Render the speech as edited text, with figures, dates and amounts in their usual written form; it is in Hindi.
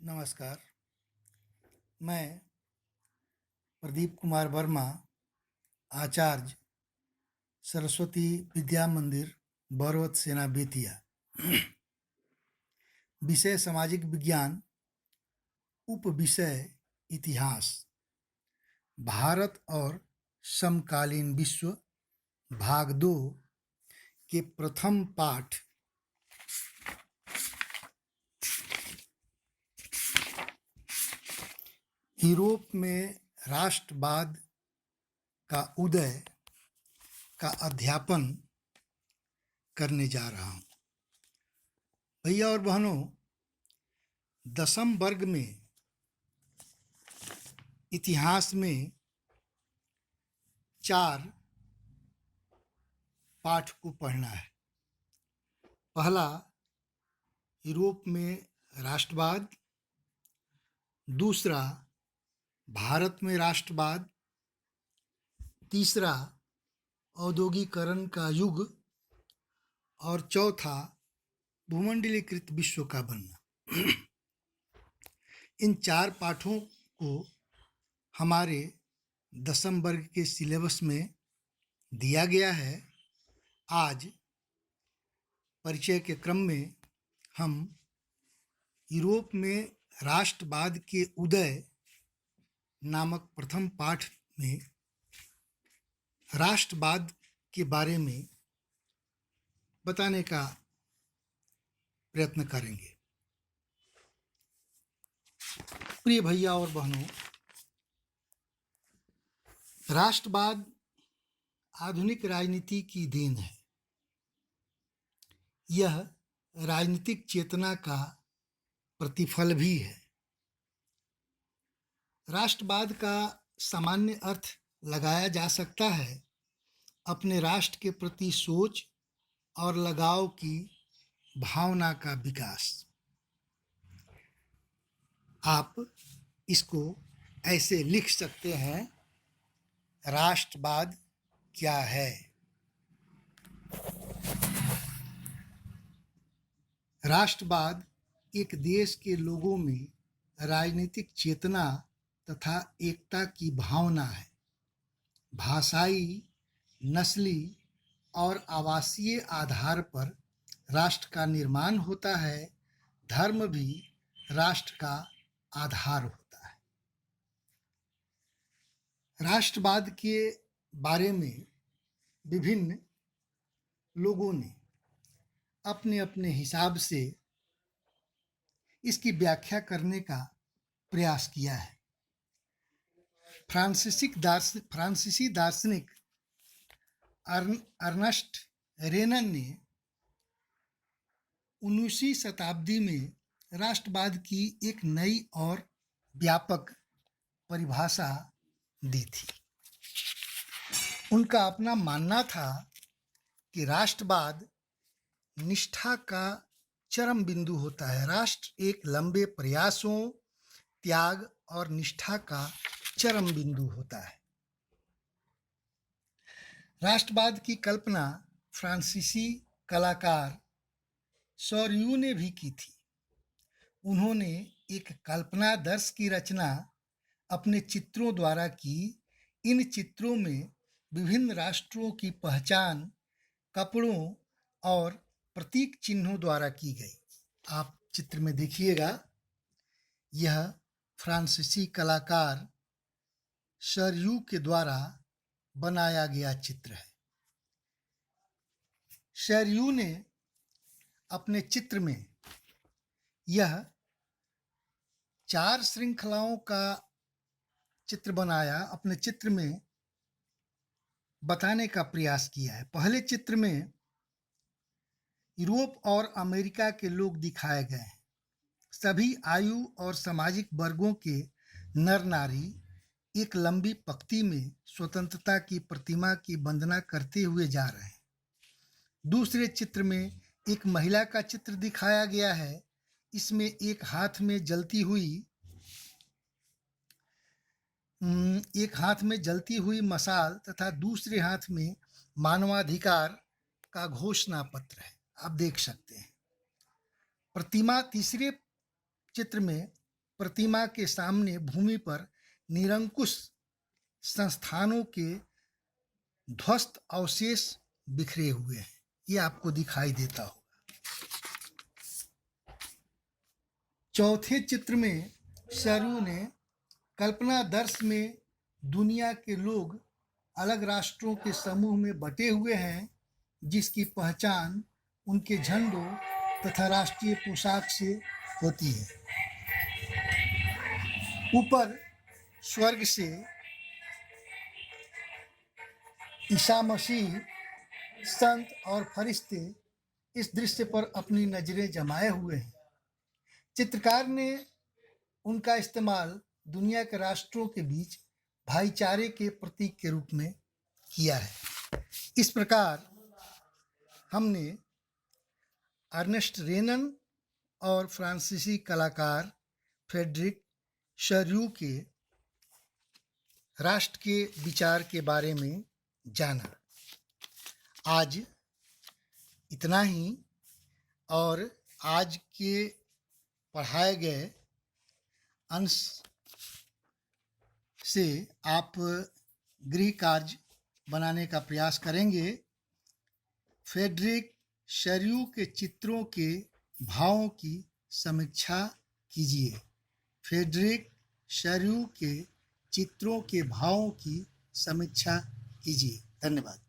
नमस्कार। मैं प्रदीप कुमार वर्मा, आचार्य सरस्वती विद्या मंदिर, बरवत सेना बेतिया। विषय सामाजिक विज्ञान, उप विषय इतिहास, भारत और समकालीन विश्व, भाग 2 के प्रथम पाठ यूरोप में राष्ट्रवाद का उदय का अध्यापन करने जा रहा हूँ। भैया और बहनों, दसम वर्ग में इतिहास में 4 पाठ को पढ़ना है। पहला, यूरोप में राष्ट्रवाद। दूसरा, भारत में राष्ट्रवाद। तीसरा, औद्योगिकरण का युग। और चौथा, भूमंडलीकृत विश्व का बनना। इन 4 पाठों को हमारे दसम वर्ग के सिलेबस में दिया गया है। आज परिचय के क्रम में हम यूरोप में राष्ट्रवाद के उदय नामक प्रथम पाठ में राष्ट्रवाद के बारे में बताने का प्रयत्न करेंगे। प्रिय भैया और बहनों, राष्ट्रवाद आधुनिक राजनीति की देन है। यह राजनीतिक चेतना का प्रतिफल भी है। राष्ट्रवाद का सामान्य अर्थ लगाया जा सकता है अपने राष्ट्र के प्रति सोच और लगाव की भावना का विकास। आप इसको ऐसे लिख सकते हैं, राष्ट्रवाद क्या है? राष्ट्रवाद एक देश के लोगों में राजनीतिक चेतना तथा एकता की भावना है। भाषाई, नस्ली और आवासीय आधार पर राष्ट्र का निर्माण होता है। धर्म भी राष्ट्र का आधार होता है। राष्ट्रवाद के बारे में विभिन्न लोगों ने अपने अपने हिसाब से इसकी व्याख्या करने का प्रयास किया है। फ्रांसीसी दार्शनिक अर्नस्ट रेनन ने 19वीं शताब्दी में राष्ट्रवाद की एक नई और व्यापक परिभाषा दी थी। उनका अपना मानना था कि राष्ट्रवाद निष्ठा का चरम बिंदु होता है। राष्ट्र एक लंबे प्रयासों, त्याग और निष्ठा का चरम बिंदु होता है। राष्ट्रवाद की कल्पना फ्रांसीसी कलाकार सौरियू ने भी की थी। उन्होंने एक कल्पनादर्श की रचना अपने चित्रों द्वारा की। इन चित्रों में विभिन्न राष्ट्रों की पहचान कपड़ों और प्रतीक चिन्हों द्वारा की गई। आप चित्र में देखिएगा, यह फ्रांसीसी कलाकार सौरियू के द्वारा बनाया गया चित्र है। सौरियू ने अपने चित्र में यह 4 श्रृंखलाओं का चित्र बनाया, अपने चित्र में बताने का प्रयास किया है। पहले चित्र में यूरोप और अमेरिका के लोग दिखाए गए हैं। सभी आयु और सामाजिक वर्गों के नर नारी एक लंबी पंक्ति में स्वतंत्रता की प्रतिमा की वंदना करते हुए जा रहे हैं। दूसरे चित्र में एक महिला का चित्र दिखाया गया है। इसमें एक हाथ में जलती हुई मशाल तथा दूसरे हाथ में मानवाधिकार का घोषणा पत्र है। आप देख सकते हैं। प्रतिमा तीसरे चित्र में प्रतिमा के सामने भूमि पर निरंकुश संस्थानों के ध्वस्त अवशेष बिखरे हुए हैं। ये आपको दिखाई देता होगा। चौथे चित्र में सरयू ने कल्पनादर्श में दुनिया के लोग अलग राष्ट्रों के समूह में बटे हुए हैं, जिसकी पहचान उनके झंडों तथा राष्ट्रीय पोशाक से होती है। ऊपर स्वर्ग से ईसा मसीह, संत और फरिश्ते इस दृश्य पर अपनी नजरें जमाए हुए हैं। चित्रकार ने उनका इस्तेमाल दुनिया के राष्ट्रों के बीच भाईचारे के प्रतीक के रूप में किया है। इस प्रकार हमने अर्नेस्ट रेनन और फ्रांसीसी कलाकार फ्रेडरिक शर्यू के राष्ट्र के विचार के बारे में जाना। आज इतना ही, और आज के पढ़ाए गए अंश से आप गृह कार्य बनाने का प्रयास करेंगे। फ्रेडरिक शर्यू के चित्रों के भावों की समीक्षा कीजिए। फ्रेडरिक शर्यू के चित्रों के भावों की समीक्षा कीजिए। धन्यवाद।